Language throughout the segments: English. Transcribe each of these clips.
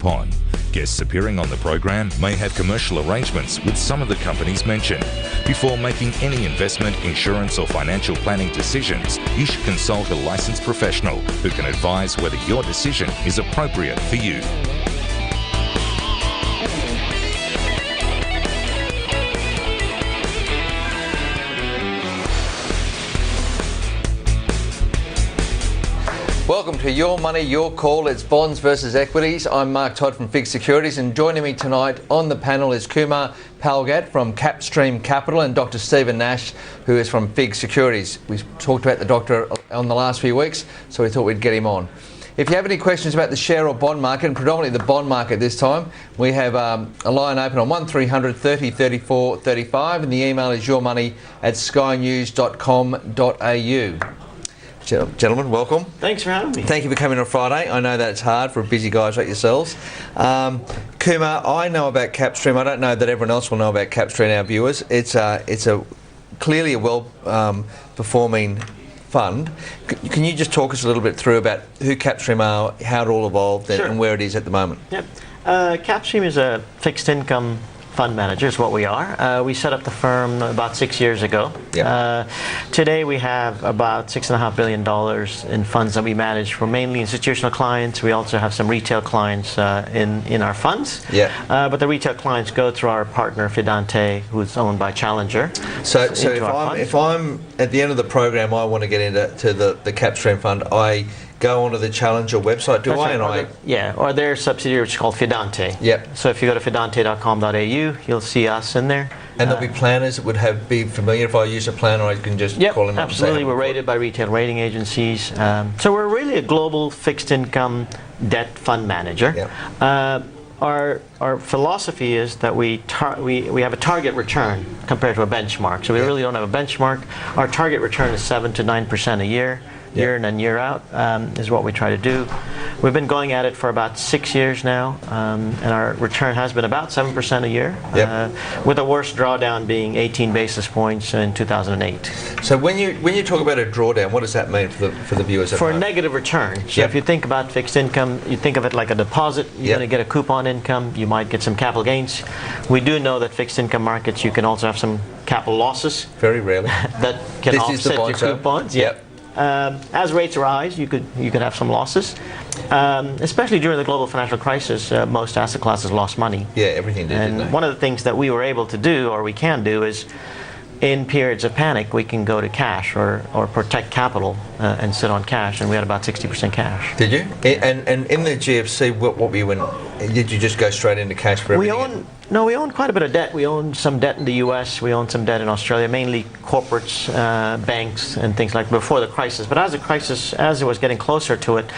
upon. Guests appearing on the program may have commercial arrangements with some of the companies mentioned. Before making any investment, insurance or financial planning decisions, you should consult a licensed professional who can advise whether your decision is appropriate for you. Welcome to Your Money, Your Call. It's Bonds versus Equities. I'm Mark Todd from FIIG Securities, and joining me tonight on the panel is Kumar Palgat from Capstream Capital and Dr. Stephen Nash, who is from FIIG Securities. We've talked about the doctor on the last few weeks, so we thought we'd get him on. If you have any questions about the share or bond market, and predominantly the bond market this time, we have a line open on 1300 30 34 35, and the email is yourmoney@skynews.com.au. Gentlemen, welcome. Thanks for having me. Thank you for coming on Friday. I know that it's hard for busy guys like yourselves. Kumar, I know about Capstream. I don't know that everyone else will know about Capstream, our viewers. It's clearly a well-performing fund. Can you just talk us a little bit through about who Capstream are, how it all evolved, Sure. and where it is at the moment? Yep. Capstream is a fixed income fund manager, is what we are. We set up the firm about 6 years ago. Yep. Today we have about $6.5 billion in funds that we manage for mainly institutional clients. We also have some retail clients in our funds. Yeah. But the retail clients go through our partner Fidante, who's owned by Challenger. So if I'm at the end of the program, I want to get into the Capstream fund, I go onto the Challenger website, do I? Right. Or their subsidiary, which is called Fidante. Yep. So if you go to fidante.com.au, you'll see us in there. And there'll be planners that would be familiar. If I use a planner, I can just call them up. Absolutely. We're rated by retail rating agencies. So we're really a global fixed income debt fund manager. Yep. Our philosophy is that we have a target return compared to a benchmark. So we really don't have a benchmark. Our target return is 7 to 9% a year. Year in and year out is what we try to do. We've been going at it for about 6 years now, and our return has been about 7% a year, with the worst drawdown being 18 basis points in 2008. So when you talk about a drawdown, what does that mean for the viewers at home? For a negative return. So if you think about fixed income, you think of it like a deposit. You're going to get a coupon income. You might get some capital gains. We do know that fixed income markets, you can also have some capital losses. Very rarely. That can offset your coupons. Yep. As rates rise, you could have some losses, especially during the global financial crisis. Most asset classes lost money. Yeah, everything did. And one of the things that we were able to do, or we can do, is in periods of panic, we can go to cash or protect capital and sit on cash, and we had about 60% cash. Did you? And in the GFC, what were you in? Did you just go straight into cash for everything? We own quite a bit of debt. We own some debt in the US, we own some debt in Australia, mainly corporates, banks and things like before the crisis. But as it was getting closer to it,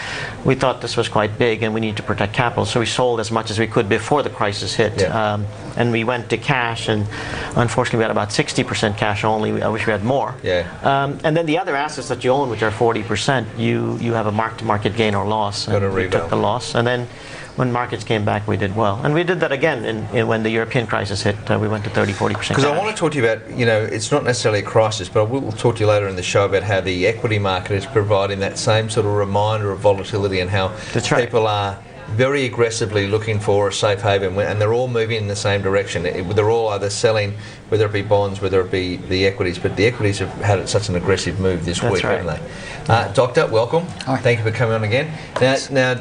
we thought this was quite big and we need to protect capital. So we sold as much as we could before the crisis hit. Yeah. And we went to cash, and unfortunately we had about 60% cash only. I wish we had more. Yeah. And then the other assets that you own, which are 40%, you have a mark-to-market gain or loss. Got to we took the loss. And then when markets came back, we did well. And we did that again when the European crisis hit. We went to 30-40%. Because I want to talk to you about, it's not necessarily a crisis, but we'll talk to you later in the show about how the equity market is providing that same sort of reminder of volatility, and how people are very aggressively looking for a safe haven, and they're all moving in the same direction. They're all either selling, whether it be bonds, whether it be the equities, but the equities have had such an aggressive move this week, haven't they? Doctor, welcome. Hi. Thank you for coming on again. Now,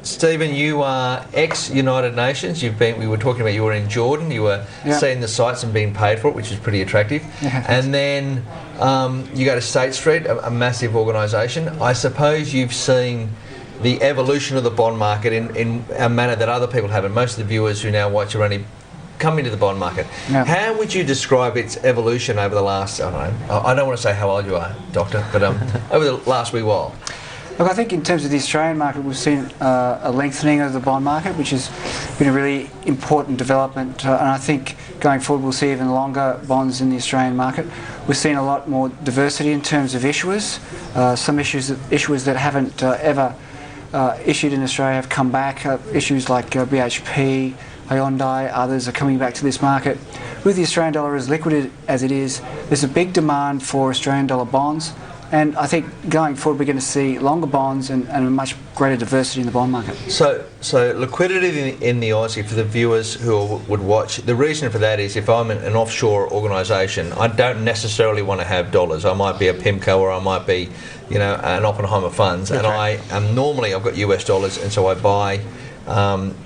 Stephen, you are ex-United Nations. We were talking about you were in Jordan. You were seeing the sights and being paid for it, which is pretty attractive. Yeah. And then you go to State Street, a massive organisation. I suppose you've seen the evolution of the bond market in a manner that other people haven't. Most of the viewers who now watch are only coming to the bond market. Yeah. How would you describe its evolution over the last, I don't want to say how old you are, Doctor, but over the last wee while? Look, I think in terms of the Australian market, we've seen a lengthening of the bond market, which has been a really important development. And I think going forward, we'll see even longer bonds in the Australian market. We've seen a lot more diversity in terms of issuers. Some issuers that haven't ever issued in Australia have come back. Issues like BHP, Hyundai, others are coming back to this market. With the Australian dollar as liquid as it is, there's a big demand for Australian dollar bonds. And I think going forward we're going to see longer bonds and a much greater diversity in the bond market. So liquidity in the Aussie, for the viewers who would watch, the reason for that is if I'm an offshore organisation, I don't necessarily want to have dollars. I might be a PIMCO or I might be, an Oppenheimer funds, and right. normally I've got US dollars, and so I buy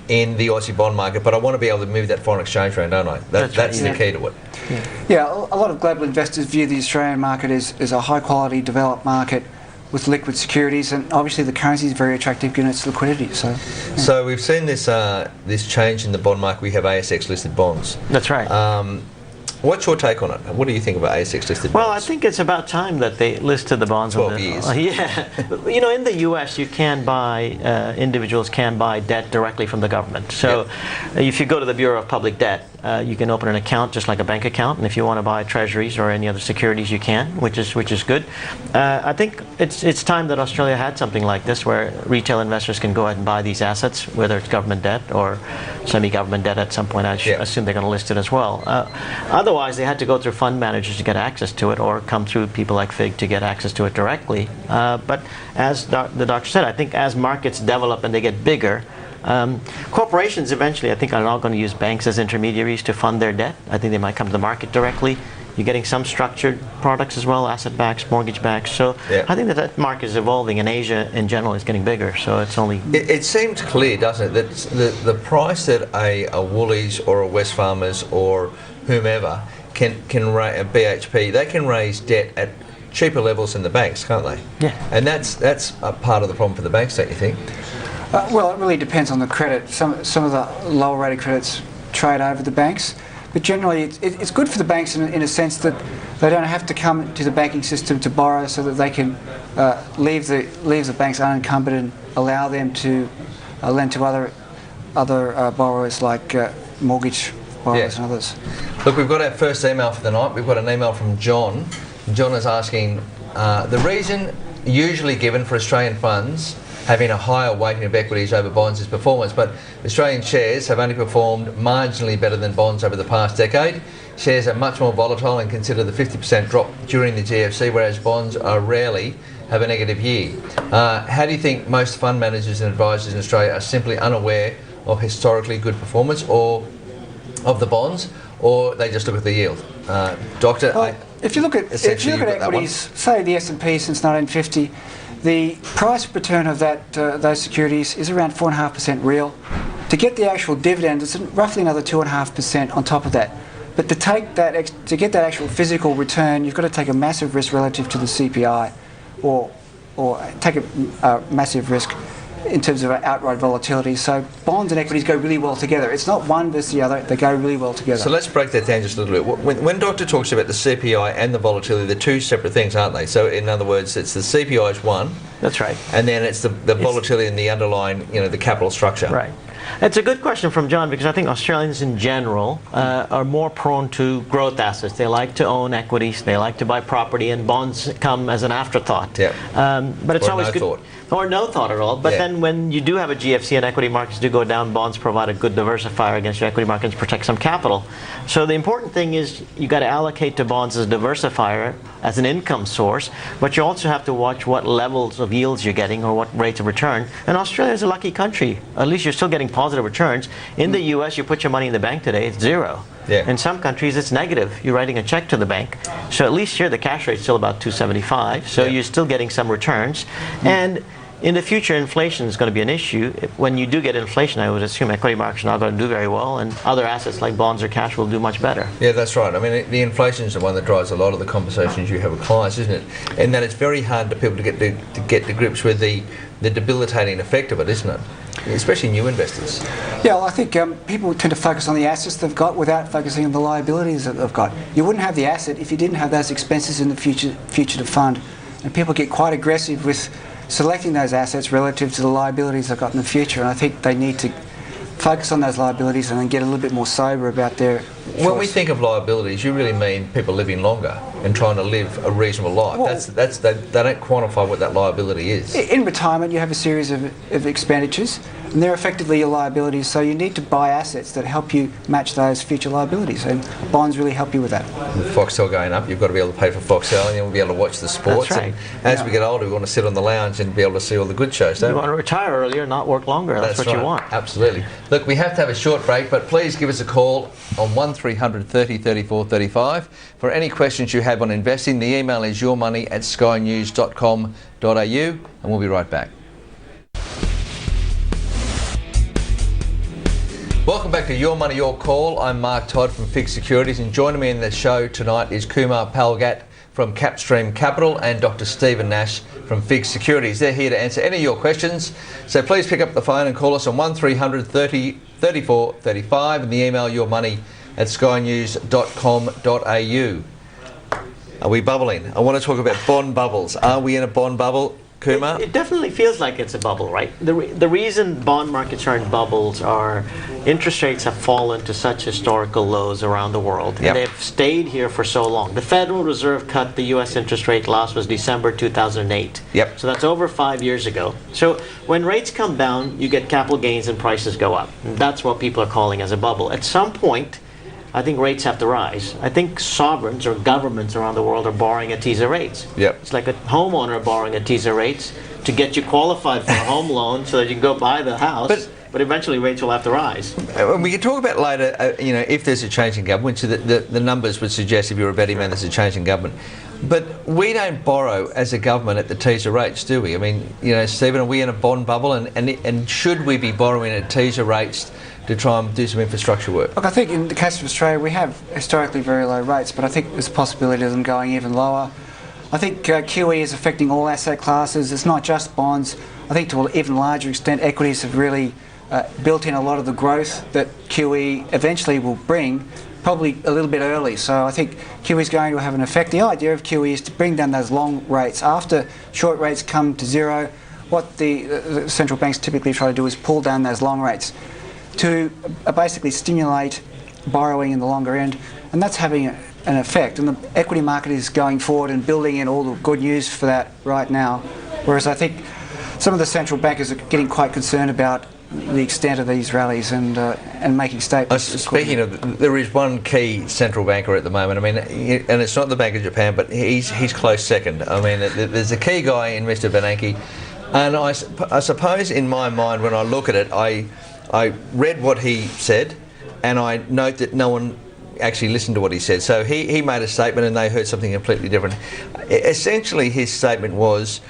in the Aussie bond market, but I want to be able to move that foreign exchange around, don't I? That's the key to it. Yeah, a lot of global investors view the Australian market as a high-quality, developed market with liquid securities, and obviously the currency is very attractive given its liquidity. So we've seen this change in the bond market. We have ASX-listed bonds. That's right. What's your take on it? What do you think about ASX-listed bonds? Well, I think it's about time that they listed the bonds. 12 years. Yeah. In the U.S., you can buy, individuals can buy debt directly from the government. So if you go to the Bureau of Public Debt, you can open an account just like a bank account, and if you want to buy treasuries or any other securities, you can, which is good. I think it's time that Australia had something like this, where retail investors can go ahead and buy these assets, whether it's government debt or semi-government debt at some point. I assume they're going to list it as well. Otherwise, they had to go through fund managers to get access to it, or come through people like FIIG to get access to it directly. But as the doctor said, I think as markets develop and they get bigger, corporations eventually, I think, are not going to use banks as intermediaries to fund their debt. I think they might come to the market directly. You're getting some structured products as well, asset-backs, mortgage-backs. So I think that market is evolving, and Asia in general is getting bigger. So it's only... It seems clear, doesn't it, that the price that a Woolies or a Wesfarmers or whomever can raise, a BHP, they can raise debt at cheaper levels than the banks, can't they? Yeah. And that's a part of the problem for the banks, don't you think? Well, it really depends on the credit. Some of the lower rated credits trade over the banks, but generally it's good for the banks in a sense that they don't have to come to the banking system to borrow, so that they can leave the banks unencumbered and allow them to lend to other borrowers like mortgage borrowers and others. Look, we've got our first email for the night. We've got an email from John. John is asking, the reason usually given for Australian funds having a higher weighting of equities over bonds is performance, but Australian shares have only performed marginally better than bonds over the past decade. Shares are much more volatile and consider the 50% drop during the GFC, whereas bonds are rarely have a negative year. How do you think most fund managers and advisors in Australia are simply unaware of historically good performance or of the bonds, or they just look at the yield? Doctor, well, if you look at equities, say the S&P since 1950, the price return of those securities is around 4.5% real. To get the actual dividend, it's roughly another 2.5% on top of that. But to get that actual physical return, you've got to take a massive risk relative to the CPI, or take a massive risk in terms of outright volatility. So bonds and equities go really well together. It's not one versus the other, they go really well together. So let's break that down just a little bit. When Doctor talks about the CPI and the volatility, they're two separate things, aren't they? So in other words, it's the CPI is one. That's right. And then it's the volatility and the underlying, the capital structure. Right. It's a good question from John, because I think Australians in general are more prone to growth assets. They like to own equities, they like to buy property, and bonds come as an afterthought. Yeah. But it's or always no good. Thought. Or no thought at all. But then when you do have a GFC and equity markets do go down, bonds provide a good diversifier against your equity markets, protect some capital. So the important thing is you got to allocate to bonds as a diversifier, as an income source, but you also have to watch what levels of yields you're getting or what rates of return. And Australia is a lucky country. At least you're still getting positive returns. In the US, you put your money in the bank today, it's zero. Yeah. In some countries, it's negative. You're writing a check to the bank. So at least here, the cash rate's still about 275. So you're still getting some returns. And in the future, inflation is going to be an issue. When you do get inflation, I would assume equity markets are not going to do very well, and other assets like bonds or cash will do much better. Yeah, that's right. I mean, the inflation is the one that drives a lot of the conversations you have with clients, isn't it? And that it's very hard for people to get to grips with the debilitating effect of it, isn't it? Especially new investors. Yeah, well, I think people tend to focus on the assets they've got without focusing on the liabilities that they've got. You wouldn't have the asset if you didn't have those expenses in the future to fund. And people get quite aggressive with selecting those assets relative to the liabilities they've got in the future. And I think they need to focus on those liabilities and then get a little bit more sober about their choice. When we think of liabilities, you really mean people living longer and trying to live a reasonable life. Well, they don't quantify what that liability is. In retirement, you have a series of expenditures. and they're effectively your liabilities. So you need to buy assets that help you match those future liabilities, and bonds really help you with that. With Foxtel going up, you've got to be able to pay for Foxtel, and you'll be able to watch the sports. That's right. And as we get older, we want to sit on the lounge and be able to see all the good shows, don't You we? want to retire earlier, not work longer. That's what right. you want. Absolutely. Look, we have to have a short break, but please give us a call on 1300 30 34 35 for any questions you have on investing. The email is yourmoney@skynews.com.au, and we'll be right back. Welcome back to Your Money, Your Call. I'm Mark Todd from FIIG Securities, and joining me in the show tonight is Kumar Palgat from Capstream Capital and Dr. Stephen Nash from FIIG Securities. They're here to answer any of your questions, so please pick up the phone and call us on 1300 30 34 35 and the email yourmoney@skynews.com.au. Are we bubbling? I want to talk about bond bubbles. Are we in a bond bubble, Kumar? It definitely feels like it's a bubble, right? The reason bond markets are in bubbles are interest rates have fallen to such historical lows around the world. Yep. And they've stayed here for so long. The Federal Reserve cut the U.S. interest rate last was December 2008. Yep. So that's over 5 years ago. So when rates come down, you get capital gains and prices go up. And that's what people are calling as a bubble. At some point, I think rates have to rise. I think sovereigns or governments around the world are borrowing at teaser rates. Yep. It's like a homeowner borrowing at teaser rates to get you qualified for a home loan so that you can go buy the house. But eventually rates will have to rise. We can talk about later, if there's a change in government, so the numbers would suggest if you're a betting man there's a change in government. But we don't borrow as a government at the teaser rates, do we? I mean, Stephen, are we in a bond bubble, and should we be borrowing at teaser rates to try and do some infrastructure work? Look, I think in the case of Australia, we have historically very low rates, but I think there's a possibility of them going even lower. I think QE is affecting all asset classes. It's not just bonds. I think to an even larger extent, equities have really built in a lot of the growth that QE eventually will bring, probably a little bit early. So I think QE is going to have an effect. The idea of QE is to bring down those long rates. After short rates come to zero, what the central banks typically try to do is pull down those long rates to basically stimulate borrowing in the longer end, and that's having an effect. And the equity market is going forward and building in all the good news for that right now, whereas I think some of the central bankers are getting quite concerned about the extent of these rallies and making statements. Speaking of, there is one key central banker at the moment. I mean, and it's not the Bank of Japan, but he's close second. I mean, there's a key guy in Mr. Bernanke, and I suppose in my mind when I look at it, I read what he said, and I note that no one actually listened to what he said. So he made a statement, and they heard something completely different. Essentially, his statement was,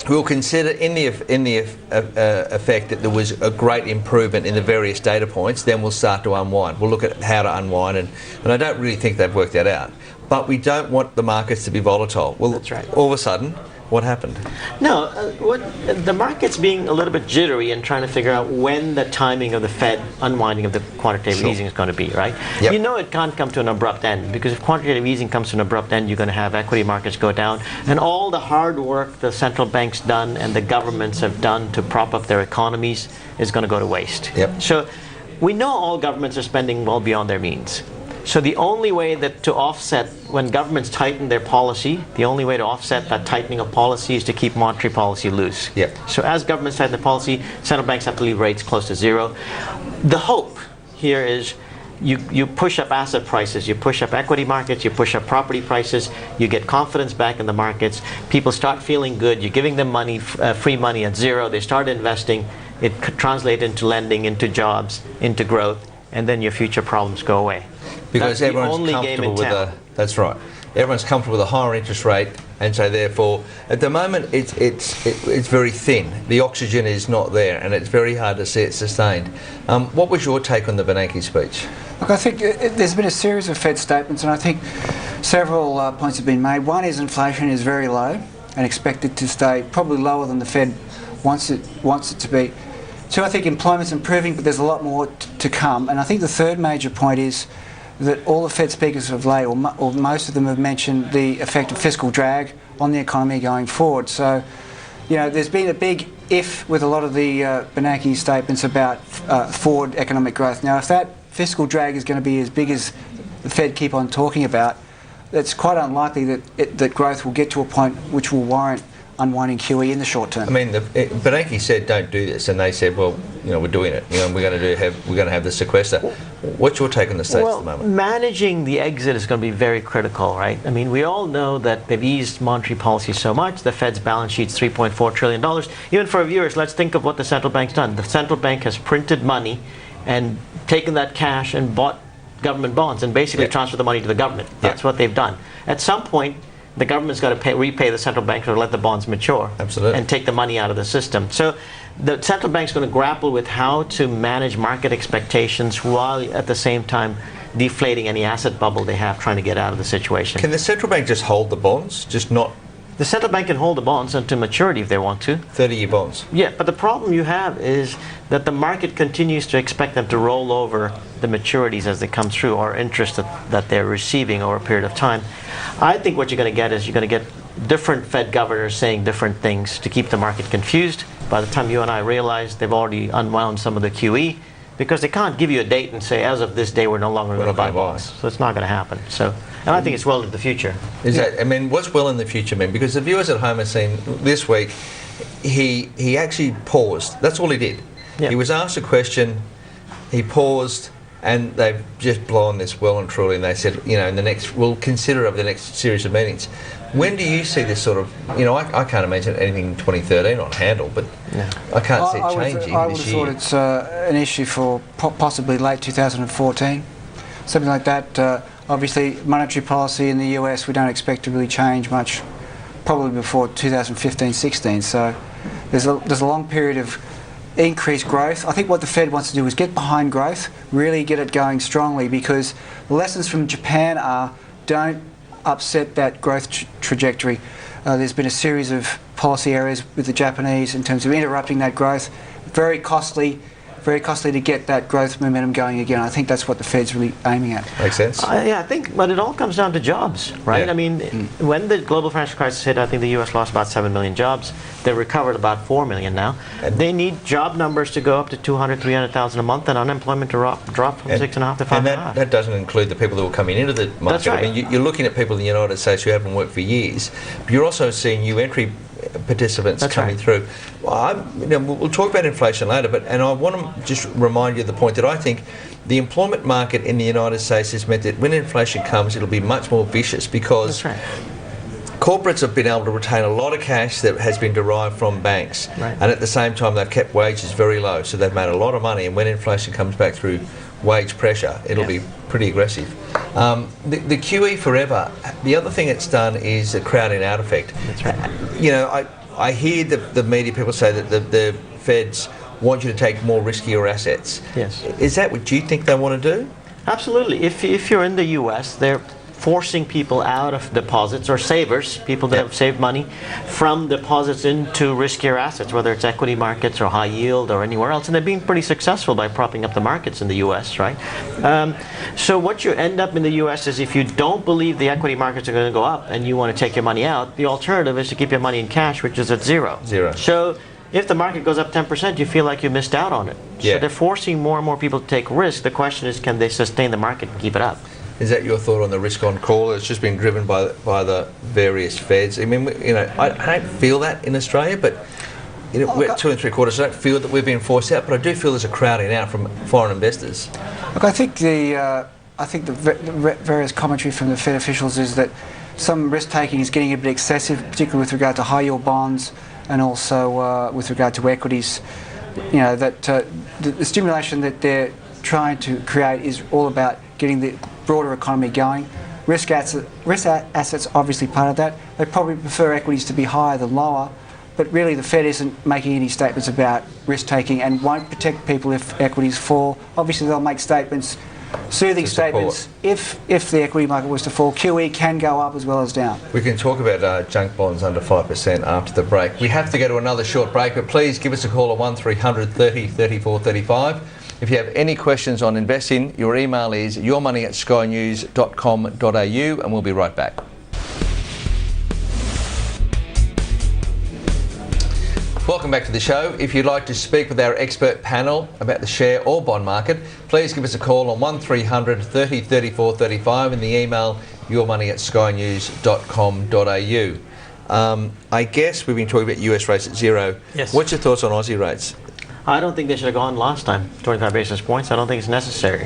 we'll consider in the effect that there was a great improvement in the various data points, then we'll start to unwind. We'll look at how to unwind, and I don't really think they've worked that out. But we don't want the markets to be volatile. Well, that's right. All of a sudden, what happened? No, the market's being a little bit jittery and trying to figure out when the timing of the Fed unwinding of the quantitative easing is going to be, right? Yep. You know it can't come to an abrupt end, because if quantitative easing comes to an abrupt end, you're going to have equity markets go down, and all the hard work the central bank's done and the governments have done to prop up their economies is going to go to waste. Yep. So we know all governments are spending well beyond their means. So the only way to offset, when governments tighten their policy, the only way to offset that tightening of policy is to keep monetary policy loose. Yep. So as governments tighten their policy, central banks have to leave rates close to zero. The hope here is you push up asset prices, you push up equity markets, you push up property prices, you get confidence back in the markets, people start feeling good, you're giving them money, free money at zero, they start investing, it could translate into lending, into jobs, into growth, and then your future problems go away. Because that's everyone's the only game comfortable in with town. that's right. Everyone's comfortable with a higher interest rate, and so therefore, at the moment, it's very thin. The oxygen is not there, and it's very hard to see it sustained. What was your take on the Bernanke speech? Look, I think there's been a series of Fed statements, and I think several points have been made. One is inflation is very low and expected to stay probably lower than the Fed wants it to be. Two, I think employment's improving, but there's a lot more to come. And I think the third major point is that all the Fed speakers of late, or most of them, have mentioned the effect of fiscal drag on the economy going forward. So, there's been a big if with a lot of the Bernanke statements about forward economic growth. Now, if that fiscal drag is going to be as big as the Fed keep on talking about, it's quite unlikely that growth will get to a point which will warrant unwinding QE in the short term. I mean, Bernanke said don't do this, and they said, well, we're doing it. We're going to have the sequester. What's your take on the States at the moment? Managing the exit is going to be very critical, right? I mean, we all know that they've eased monetary policy so much. The Fed's balance sheet's $3.4 trillion. Even for our viewers, let's think of what the central bank's done. The central bank has printed money and taken that cash and bought government bonds and basically transferred the money to the government. That's what they've done. At some point, the government's got to repay the central bank or let the bonds mature. Absolutely. And take the money out of the system. So the central bank's going to grapple with how to manage market expectations while at the same time deflating any asset bubble they have, trying to get out of the situation. Can the central bank just hold the bonds, just not? The central bank can hold the bonds until maturity if they want to. 30-year bonds. Yeah, but the problem you have is that the market continues to expect them to roll over the maturities as they come through, or interest that they're receiving over a period of time. I think what you're going to get is you're going to get different Fed governors saying different things to keep the market confused. By the time you and I realize they've already unwound some of the QE, because they can't give you a date and say, as of this day, we're no longer going to buy bonds. So it's not going to happen. So, and I think it's well into the future. What's well in the future, because the viewers at home have seen this week, he actually paused. That's all he did. Yeah. He was asked a question, he paused, and they've just blown this well and truly, and they said, we'll consider over the next series of meetings. When do you see this sort of, I can't imagine anything in 2013 on handle, but I can't see it changing I would this have year. thought it's an issue for possibly late 2014, something like that. Obviously, monetary policy in the US, we don't expect to really change much, probably before 2015-16. So there's a long period of increased growth. I think what the Fed wants to do is get behind growth, really get it going strongly, because the lessons from Japan are don't upset that growth trajectory. There's been a series of policy errors with the Japanese in terms of interrupting that growth. Very costly to get that growth momentum going again. I think that's what the Fed's really aiming at. Makes sense. I think, but it all comes down to jobs, right? Yeah. I mean, when the global financial crisis hit, I think the U.S. lost about 7 million jobs. They recovered about 4 million now. They need job numbers to go up to 200, 300,000 a month, and unemployment to drop from 6.5 to 5.5. And that doesn't include the people who are coming into the market. That's right. I mean, you're looking at people in the United States who haven't worked for years, but you're also seeing new entry participants coming through. Well, we'll talk about inflation later, and I want to just remind you of the point that I think the employment market in the United States has meant that when inflation comes, it'll be much more vicious, because corporates have been able to retain a lot of cash that has been derived from banks, and at the same time they've kept wages very low, so they've made a lot of money, and when inflation comes back through wage pressure, it'll be pretty aggressive. The QE forever, the other thing it's done is a crowding out effect. That's right. I hear the media people say that the Feds want you to take more riskier assets. Yes. Is that what you think they want to do? Absolutely. If you're in the U.S., they're forcing people out of deposits, or savers, people that have saved money, from deposits into riskier assets, whether it's equity markets or high yield or anywhere else. And they're being pretty successful by propping up the markets in the U.S., right? So what you end up in the U.S. is, if you don't believe the equity markets are going to go up and you want to take your money out, the alternative is to keep your money in cash, which is at zero. So if the market goes up 10%, you feel like you missed out on it. So they're forcing more and more people to take risk. The question is, can they sustain the market and keep it up? Is that your thought on the risk on call? It's just been driven by the various Feds. I mean, I don't feel that in Australia, but we're at 2 3/4. I don't feel that we've been forced out, but I do feel there's a crowding out from foreign investors. Look, I think the various commentary from the Fed officials is that some risk taking is getting a bit excessive, particularly with regard to high yield bonds and also with regard to equities. That the stimulation that they're trying to create is all about getting the broader economy going. Risk assets obviously part of that. They probably prefer equities to be higher than lower, but really the Fed isn't making any statements about risk taking and won't protect people if equities fall. Obviously they'll make statements, soothing statements, if the equity market was to fall. QE can go up as well as down. We can talk about junk bonds under 5% after the break. We have to go to another short break, but please give us a call at 1300 30 34 35. If you have any questions on investing, your email is yourmoney@skynews.com.au, and we'll be right back. Welcome back to the show. If you'd like to speak with our expert panel about the share or bond market, please give us a call on 1300 30 34 35 and the email yourmoney@skynews.com.au. I guess we've been talking about US rates at zero. Yes. What's your thoughts on Aussie rates? I don't think they should have gone last time, 25 basis points. I don't think it's necessary.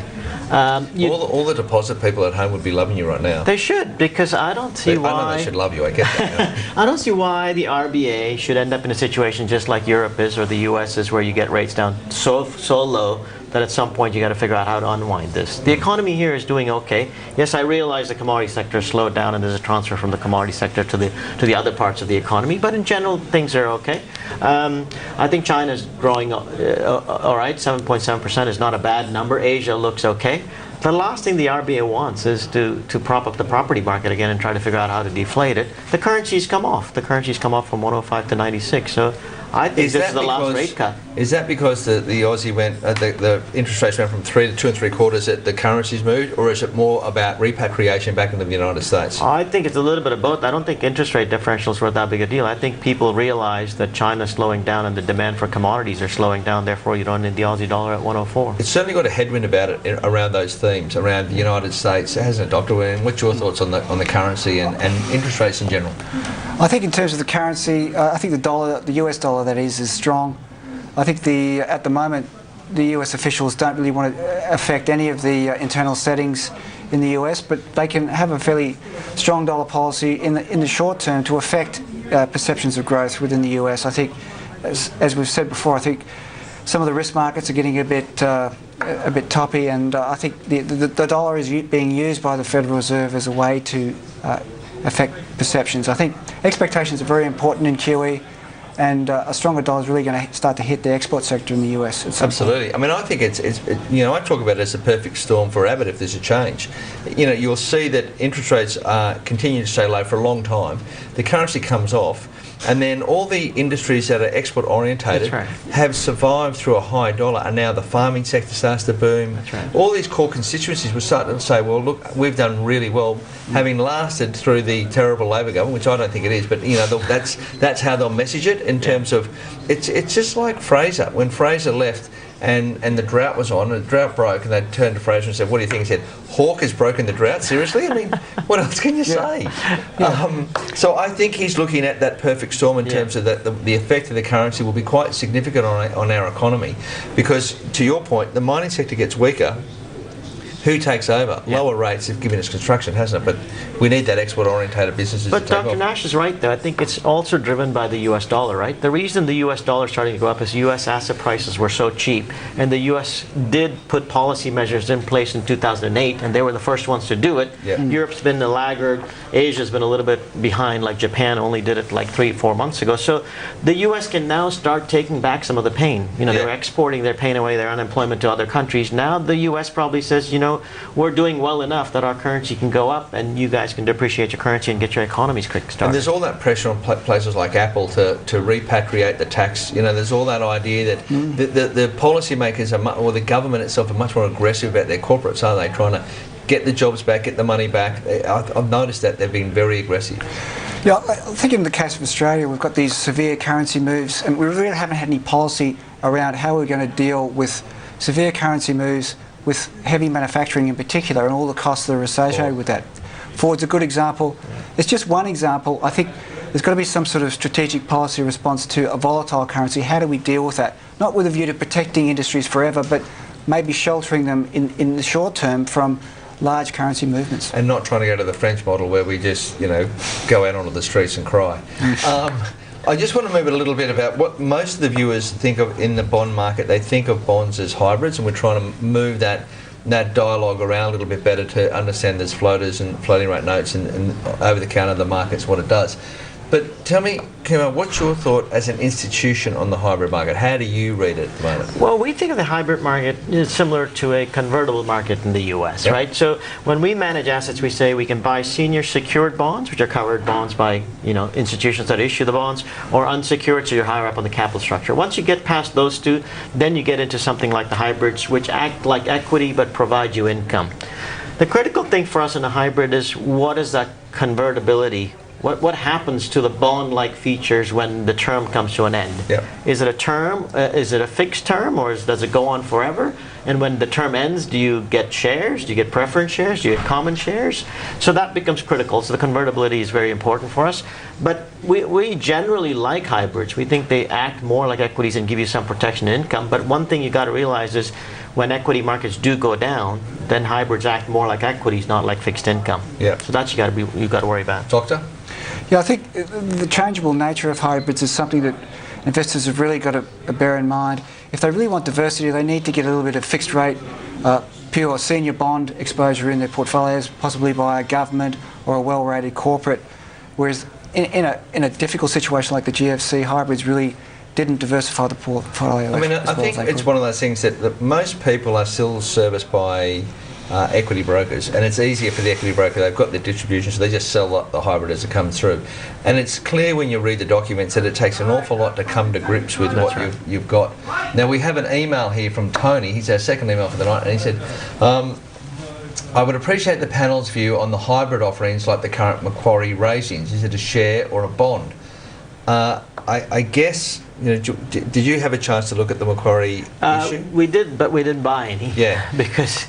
All the deposit people at home would be loving you right now. They should, because I don't see why. I know they should love you, I get that. I don't see why the RBA should end up in a situation just like Europe is or the US is, where you get rates down so low that at some point you got to figure out how to unwind this. The economy here is doing okay. Yes, I realize the commodity sector has slowed down and there's a transfer from the commodity sector to the other parts of the economy, but in general things are okay. I think China's growing all right. 7.7% is not a bad number. Asia looks okay. The last thing the RBA wants is to prop up the property market again and try to figure out how to deflate it. The currency's come off. The currency's come off from 105 to 96. So I think this is the last rate cut. Is that because the Aussie went, the interest rates went from 3 to 2 3/4 that the currency's moved, or is it more about repatriation back into the United States? I think it's a little bit of both. I don't think interest rate differentials were that big a deal. I think people realize that China's slowing down and the demand for commodities are slowing down. Therefore, you don't need the Aussie dollar at 104. It's certainly got a headwind about it around those themes, around the United States. It hasn't it, Dr. Wynn? What's your thoughts on the currency and interest rates in general? I think in terms of the currency, I think the US dollar that is strong. I think at the moment the US officials don't really want to affect any of the internal settings in the US, but they can have a fairly strong dollar policy in the short term to affect perceptions of growth within the US. I think, as we've said before, I think some of the risk markets are getting a bit toppy, and I think the dollar is being used by the Federal Reserve as a way to affect perceptions. I think expectations are very important in QE, and a stronger dollar is really going to start to hit the export sector in the US. Absolutely. I mean, I think it's I talk about it as a perfect storm for Abbott if there's a change. You'll see that interest rates continue to stay low for a long time. The currency comes off, and then all the industries that are export orientated have survived through a high dollar, and now the farming sector starts to boom. That's right. All these core constituencies will start to say, well, look, we've done really well, having lasted through the terrible Labor government, which I don't think it is, but that's how they'll message it in terms of it's just like Fraser. When Fraser left and the drought was on, and the drought broke, and they turned to Fraser and said, what do you think? He said, Hawke has broken the drought? Seriously? I mean, what else can you say? So I think he's looking at that perfect storm in terms of that the effect of the currency will be quite significant on our economy, because to your point, the mining sector gets weaker. Who takes over? Lower rates have given us construction, hasn't it? But we need that export-orientated businesses to take off. But Dr. Nash is right, though. I think it's also driven by the US dollar, right? The reason the US dollar is starting to go up is US asset prices were so cheap, and the US did put policy measures in place in 2008, and they were the first ones to do it. Yeah. Europe's been the laggard. Asia's been a little bit behind, like Japan only did it like 3-4 months ago. So the US can now start taking back some of the pain. They were exporting their pain away, their unemployment to other countries. Now the US probably says, we're doing well enough that our currency can go up, and you guys can depreciate your currency and get your economies quick started. And there's all that pressure on places like Apple to repatriate the tax. There's all that idea that the policymakers or the government itself are much more aggressive about their corporates, aren't they? Trying to get the jobs back, get the money back. I've noticed that they've been very aggressive. Yeah, I think in the case of Australia, we've got these severe currency moves, and we really haven't had any policy around how we're going to deal with severe currency moves, with heavy manufacturing in particular, and all the costs that are associated with that. Ford's a good example. It's just one example. I think there's got to be some sort of strategic policy response to a volatile currency. How do we deal with that? Not with a view to protecting industries forever, but maybe sheltering them in the short term from large currency movements. And not trying to go to the French model where we just, go out onto the streets and cry. I just want to move it a little bit about what most of the viewers think of in the bond market. They think of bonds as hybrids, and we're trying to move that dialogue around a little bit better to understand there's floaters and floating rate notes and over-the-counter the market's what it does. But tell me, Kimo, what's your thought as an institution on the hybrid market? How do you read it at the moment? Well, we think of the hybrid market as similar to a convertible market in the U.S., right? So when we manage assets, we say we can buy senior secured bonds, which are covered bonds by institutions that issue the bonds, or unsecured, so you're higher up on the capital structure. Once you get past those two, then you get into something like the hybrids, which act like equity but provide you income. The critical thing for us in a hybrid is what is that convertibility What happens to the bond-like features when the term comes to an end? Yep. Is it a term? Is it a fixed term, or does it go on forever? And when the term ends, do you get shares? Do you get preference shares? Do you get common shares? So that becomes critical. So the convertibility is very important for us. But we generally like hybrids. We think they act more like equities and give you some protection and income. But one thing you got to realize is when equity markets do go down, then hybrids act more like equities, not like fixed income. Yeah. So that's you got to worry about. Doctor? Yeah, I think the changeable nature of hybrids is something that investors have really got to bear in mind. If they really want diversity, they need to get a little bit of fixed rate, pure senior bond exposure in their portfolios, possibly by a government or a well-rated corporate. Whereas in a difficult situation like the GFC, hybrids really didn't diversify the portfolio. I mean, I think it's one of those things that most people are still serviced by equity brokers, and it's easier for the equity broker. They've got their distribution, so they just sell the hybrid as it comes through. And it's clear when you read the documents that it takes an awful lot to come to grips with what you've got. Now, we have an email here from Tony. He's our second email for the night, and he said, I would appreciate the panel's view on the hybrid offerings like the current Macquarie raisings. Is it a share or a bond? I guess, did you have a chance to look at the Macquarie issue? We did, but we didn't buy any. Yeah. Because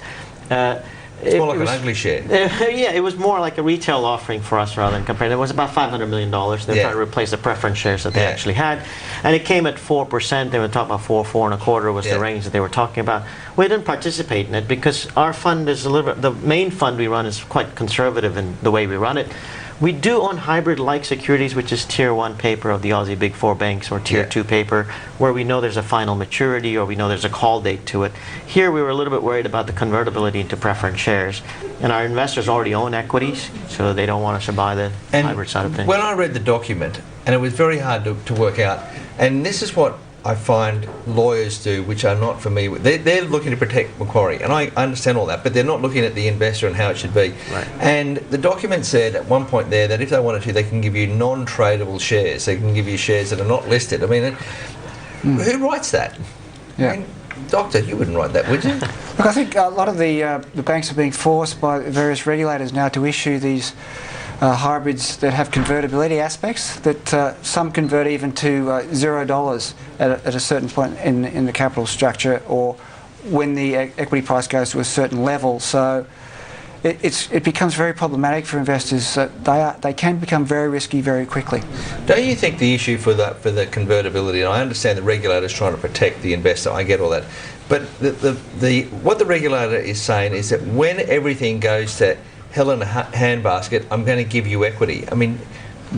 it's more like an ugly share. Yeah, it was more like a retail offering for us rather than comparing. It was about $500 million. They were trying to replace the preference shares that they actually had. And it came at 4%. They were talking about 4.25 was the range that they were talking about. We didn't participate in it because our fund is a little bit, the main fund we run is quite conservative in the way we run it. We do own hybrid-like securities, which is Tier 1 paper of the Aussie Big Four banks, or Tier 2 paper, where we know there's a final maturity or we know there's a call date to it. Here we were a little bit worried about the convertibility into preference shares. And our investors already own equities, so they don't want us to buy the hybrid side of things. When I read the document, and it was very hard to work out, and this is what I find lawyers do, which are not for me. They're looking to protect Macquarie, and I understand all that, but they're not looking at the investor and how it should be. Right. And the document said at one point there that if they wanted to, they can give you non-tradable shares. They can give you shares that are not listed. I mean, who writes that? Yeah. I mean, Doctor, you wouldn't write that, would you? Look, I think a lot of the banks are being forced by various regulators now to issue these hybrids that have convertibility aspects, that some convert even to $0 at a certain point in the capital structure, or when the equity price goes to a certain level. So it becomes very problematic for investors. They can become very risky very quickly. Don't you think the issue for the convertibility, and I understand the regulator's trying to protect the investor, I get all that, but what the regulator is saying is that when everything goes to hell in a handbasket, I'm going to give you equity. I mean,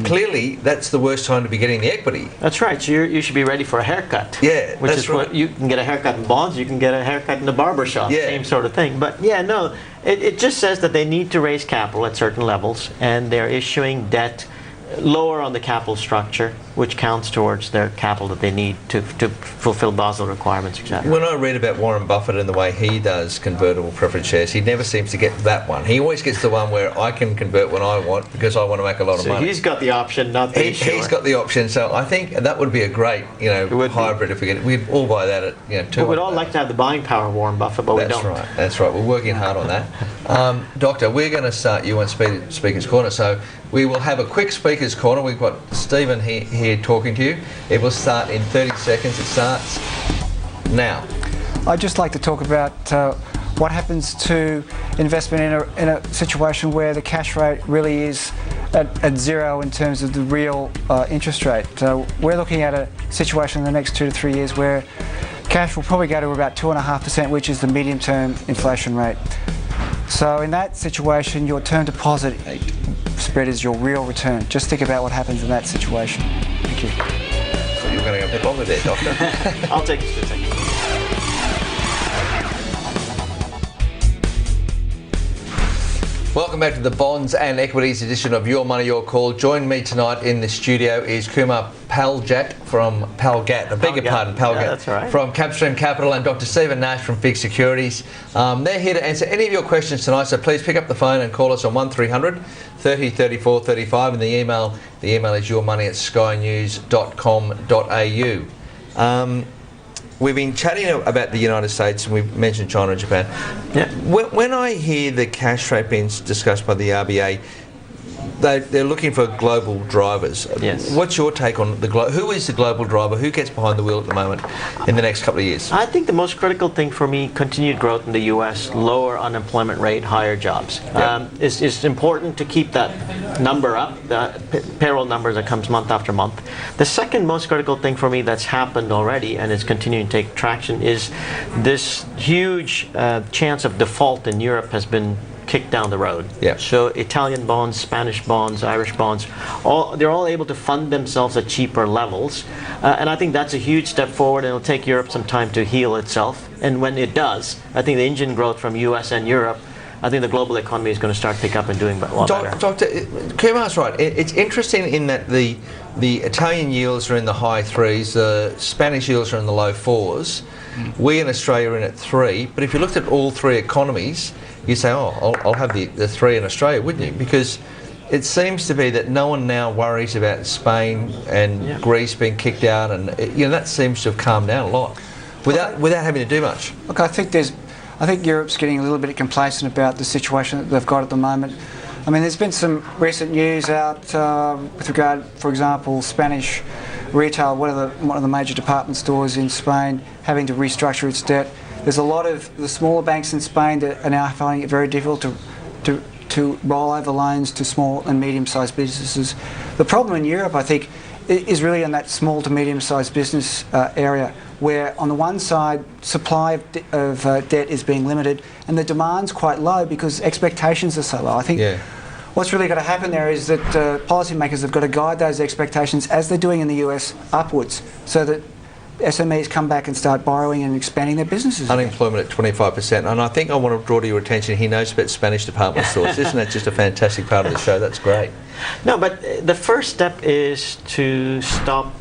clearly that's the worst time to be getting the equity. That's right. So you should be ready for a haircut. Yeah, which that's is right. What you can get a haircut in bonds. You can get a haircut in the barber shop. Yeah. Same sort of thing. But yeah, no, it just says that they need to raise capital at certain levels, and they're issuing debt lower on the capital structure, which counts towards their capital that they need to fulfill Basel requirements, etc. When I read about Warren Buffett and the way he does convertible preference shares, he never seems to get that one. He always gets the one where I can convert when I want because I want to make a lot of money. He's got the option, not the issuer. He's got the option, so I think that would be a great, hybrid if we get it. We'd all buy that at, $200. We'd all like to have the buying power of Warren Buffett, but we don't. That's right. We're working hard on that. Doctor, we're going to start you on Speaker's Corner, so we will have a quick Speaker's Corner. We've got Stephen here talking to you. It will start in 30 seconds. It starts now. I'd just like to talk about what happens to investment in a situation where the cash rate really is at zero in terms of the real interest rate. We're looking at a situation in the next 2 to 3 years where cash will probably go to about 2.5%, which is the medium-term inflation rate. So in that situation, your term deposit spread is your real return. Just think about what happens in that situation. Thank you. So you're going to go a bit longer there, Doctor. I'll take it. Welcome back to the Bonds and Equities edition of Your Money, Your Call. Joining me tonight in the studio is Kumar Palgat from Palgat. Palgat. Yeah, that's right. From Capstream Capital, and Dr. Stephen Nash from FIIG Securities. They're here to answer any of your questions tonight, so please pick up the phone and call us on 1300 30 34 35, and the email is yourmoney@skynews.com.au. We've been chatting about the United States, and we've mentioned China and Japan. Yeah. When I hear the cash rate being discussed by the RBA, they're looking for global drivers. Yes. What's your take on who is the global driver? Who gets behind the wheel at the moment in the next couple of years? I think the most critical thing for me, continued growth in the U.S., lower unemployment rate, higher jobs. It's important to keep that number up, the payroll number that comes month after month. The second most critical thing for me that's happened already and is continuing to take traction is this huge chance of default in Europe has been kicked down the road. Yeah. So Italian bonds, Spanish bonds, Irish bonds, they're all able to fund themselves at cheaper levels. And I think that's a huge step forward, and it'll take Europe some time to heal itself. And when it does, I think the engine growth from US and Europe, I think the global economy is going to start to pick up and doing a lot better. Dr. Kumar's right. It's interesting in that the Italian yields are in the high 3s, the Spanish yields are in the low 4s. We in Australia are in at 3, but if you looked at all three economies, you say, oh, I'll have the 3 in Australia, wouldn't you? Because it seems to be that no one now worries about Spain and Greece being kicked out, and that seems to have calmed down a lot without having to do much. Look, I think Europe's getting a little bit complacent about the situation that they've got at the moment. I mean, there's been some recent news out with regard, for example, Spanish retail, one of the major department stores in Spain, having to restructure its debt. There's a lot of the smaller banks in Spain that are now finding it very difficult to roll over loans to small and medium-sized businesses. The problem in Europe, I think, is really in that small to medium-sized business area, where on the one side, supply of debt is being limited and the demand's quite low because expectations are so low. I think what's really got to happen there is that policymakers have got to guide those expectations, as they're doing in the US, upwards, so that SMEs come back and start borrowing and expanding their businesses. Unemployment at 25%, and I think I want to draw to your attention, he knows about Spanish department stores. Isn't that just a fantastic part of the show? That's great. No, but the first step is to stop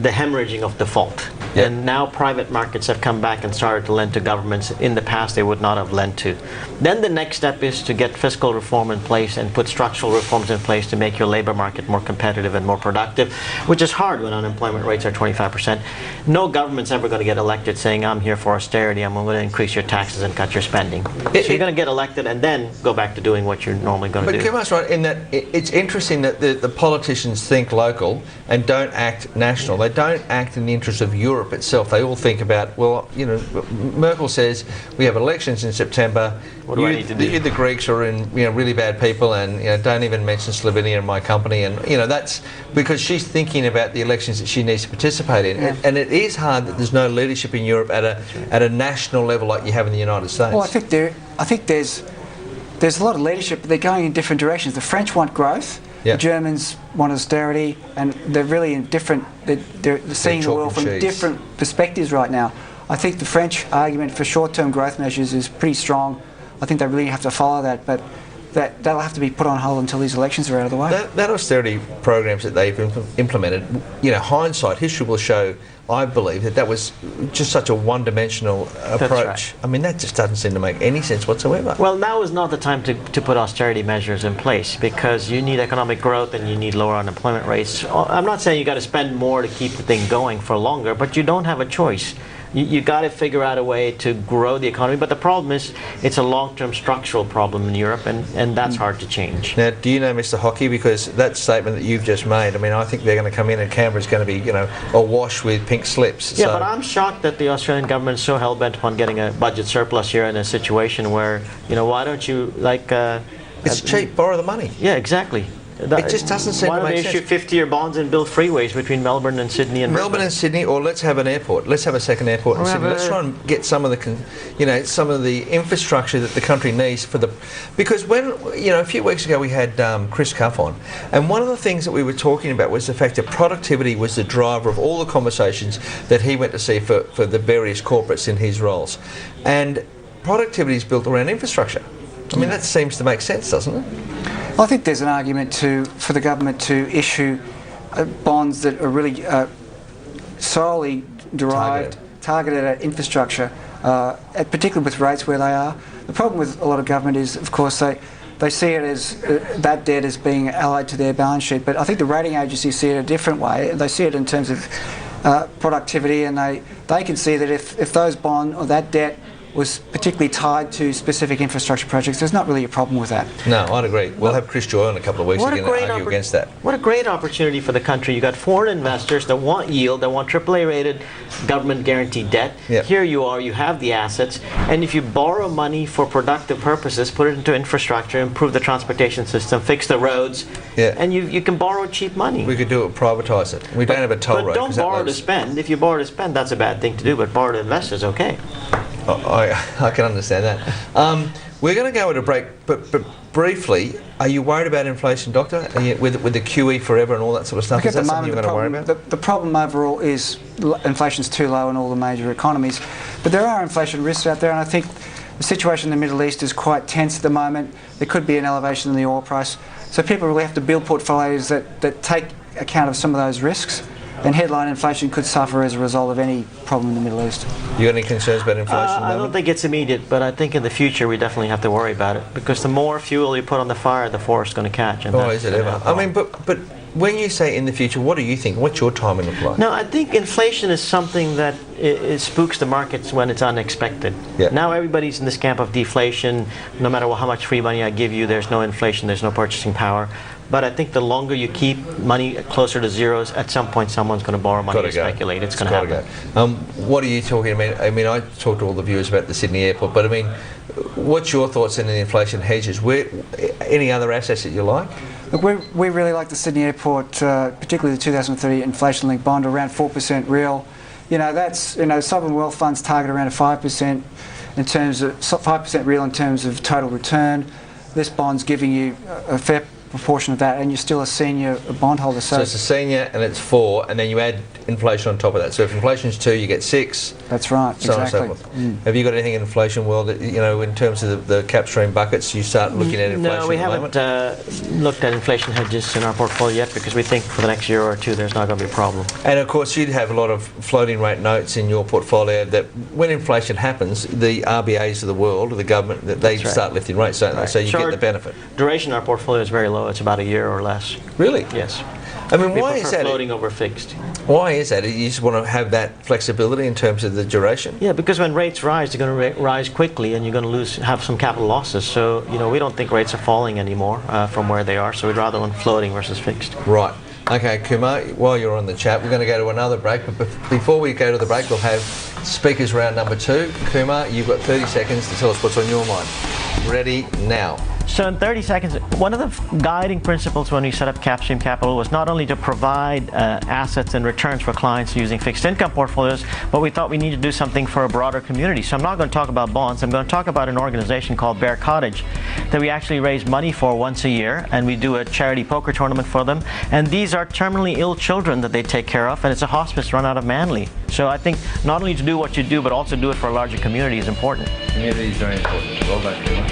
the hemorrhaging of default. Yep. And now private markets have come back and started to lend to governments in the past they would not have lent to. Then the next step is to get fiscal reform in place and put structural reforms in place to make your labor market more competitive and more productive, which is hard when unemployment rates are 25%. No government's ever going to get elected saying, I'm here for austerity, I'm going to increase your taxes and cut your spending. So you're going to get elected and then go back to doing what you're normally going to do. But Kumar's right in that it's interesting that the politicians think local and don't act national. They don't act in the interest of Europe itself. They all think about, well, Merkel says we have elections in September. What do I need to do? The Greeks are in really bad people, and don't even mention Slovenia in my company. And that's because she's thinking about the elections that she needs to participate in. Yeah. And it is hard that there's no leadership in Europe at a national level like you have in the United States. Well, I think there's a lot of leadership, but they're going in different directions. The French want growth. The Germans want austerity, and they're really in different. They're seeing the world from different perspectives right now. I think the French argument for short-term growth measures is pretty strong. I think they really have to follow that, but that'll have to be put on hold until these elections are out of the way. That austerity programs that they've implemented, hindsight, history will show, I believe, that was just such a one-dimensional approach. That's right. I mean, that just doesn't seem to make any sense whatsoever. Well, now is not the time to put austerity measures in place, because you need economic growth and you need lower unemployment rates. I'm not saying you got to spend more to keep the thing going for longer, but you don't have a choice. You got to figure out a way to grow the economy, but the problem is it's a long-term structural problem in Europe, and that's hard to change. Now, do you know, Mr. Hockey, because that statement that you've just made, I mean, I think they're going to come in and Canberra's going to be, awash with pink slips. Yeah, but I'm shocked that the Australian government is so hell-bent upon getting a budget surplus here in a situation where, why don't you, it's cheap, borrow the money. Yeah, exactly. It just doesn't seem to make sense. Why don't they issue 50-year bonds and build freeways between Melbourne and Sydney and Melbourne and Sydney, or let's have an airport. Let's have a second airport in Sydney. Let's try and get some of the infrastructure that the country needs because when a few weeks ago we had Chris Cuff on, and one of the things that we were talking about was the fact that productivity was the driver of all the conversations that he went to see for the various corporates in his roles, and productivity is built around infrastructure. I mean, that seems to make sense, doesn't it? I think there's an argument for the government to issue bonds that are really solely targeted at infrastructure, particularly with rates where they are. The problem with a lot of government is, of course, they see it as that debt as being allied to their balance sheet, but I think the rating agencies see it a different way. They see it in terms of productivity, and they can see that if those bonds or that debt was particularly tied to specific infrastructure projects, there's not really a problem with that. No, I'd agree. We'll have Chris Joy in a couple of weeks again to argue against that. What a great opportunity for the country. You got foreign investors that want yield, that want AAA rated government guaranteed debt. Yep. Here you are, you have the assets, and if you borrow money for productive purposes, put it into infrastructure, improve the transportation system, fix the roads, and you can borrow cheap money. We could do it, privatise it. We don't have a toll road. But don't borrow to spend. If you borrow to spend, that's a bad thing to do, but borrow to invest is okay. I can understand that. We're going to go at a break, but briefly, are you worried about inflation, Doctor? With the QE forever and all that sort of stuff? Is that something you're going to worry about? The problem overall is inflation's too low in all the major economies, but there are inflation risks out there, and I think the situation in the Middle East is quite tense at the moment. There could be an elevation in the oil price, so people really have to build portfolios that take account of some of those risks. And headline inflation could suffer as a result of any problem in the Middle East. You got any concerns about inflation? I don't think it's immediate, but I think in the future we definitely have to worry about it, because the more fuel you put on the fire, the forest is going to catch. And is it ever? I mean, but when you say in the future, what do you think? What's your timing look like? No, I think inflation is something that it spooks the markets when it's unexpected. Yep. Now everybody's in this camp of deflation. No matter how much free money I give you, there's no inflation, there's no purchasing power. But I think the longer you keep money closer to zeros, at some point someone's going to borrow money and speculate. It's going to happen. What are you talking about? I mean, I talked to all the viewers about the Sydney airport, but I mean, what's your thoughts on the inflation hedges? Any other assets that you like? Look, we really like the Sydney airport, particularly the 2030 inflation-linked bond, around 4% real. That's sovereign wealth funds target around a 5% in terms of 5% real in terms of total return. This bond's giving you a fair proportion of that, and you're still a senior bondholder. So it's a senior, and it's 4, and then you add inflation on top of that. So if inflation's 2, you get 6. That's right. So exactly. on and so forth. Have you got anything in inflation world that, in terms of the Capstream buckets, you start looking at inflation? No, we haven't looked at inflation hedges in our portfolio yet, because we think for the next year or two there's not going to be a problem. And of course, you'd have a lot of floating rate notes in your portfolio that, when inflation happens, the RBAs of the world, or the government, they start lifting rates, don't they? So you get the benefit. Duration in our portfolio is very low. It's about a year or less. Really? Yes. I mean, why is that? Floating over fixed. Why is that? You just want to have that flexibility in terms of the duration? Yeah, because when rates rise, they're going to rise quickly, and you're going to have some capital losses. So, we don't think rates are falling anymore from where they are. So we'd rather own floating versus fixed. Right. Okay, Kumar, while you're on the chat, we're going to go to another break. But before we go to the break, we'll have speakers round number 2. Kumar, you've got 30 seconds to tell us what's on your mind. Ready now. So in 30 seconds, one of the guiding principles when we set up Capstream Capital was not only to provide assets and returns for clients using fixed income portfolios, but we thought we needed to do something for a broader community. So I'm not going to talk about bonds. I'm going to talk about an organization called Bear Cottage that we actually raise money for once a year, and we do a charity poker tournament for them. And these are terminally ill children that they take care of, and it's a hospice run out of Manly. So I think not only to do what you do, but also do it for a larger community is important. Community is very important. Well done, Kumar.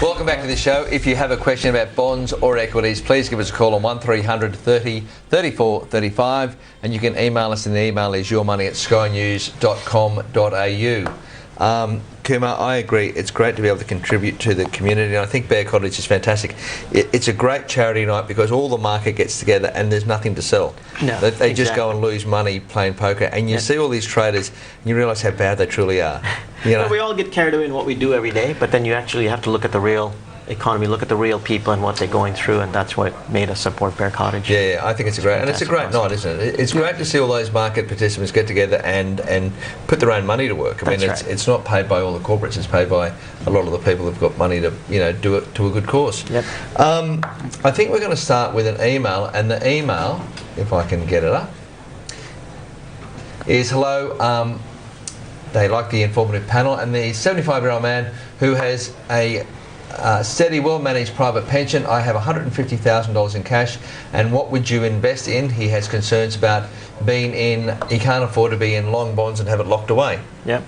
Welcome back to the show. If you have a question about bonds or equities, please give us a call on 1300 30 34 35, and you can email us, and the email is yourmoney@skynews.com.au. Kumar, I agree. It's great to be able to contribute to the community, and I think Bear Cottage is fantastic. It's a great charity night because all the market gets together and there's nothing to sell. No, they just go and lose money playing poker, and you see all these traders and you realise how bad they truly are. Well, we all get carried away in what we do every day, but then you actually have to look at the real economy, look at the real people and what they're going through, and that's what made us support Bear Cottage. Yeah, I think it's a great night, isn't it? It's great to see all those market participants get together and put their own money to work. I mean, it's not paid by all the corporates; it's paid by a lot of the people who've got money to do it to a good cause. Yep. I think we're going to start with an email, and the email, if I can get it up, is hello. They like the informative panel, and the 75-year-old man who has a steady, well-managed private pension. I have $150,000 in cash, and what would you invest in? He has concerns about he can't afford to be in long bonds and have it locked away. Yep.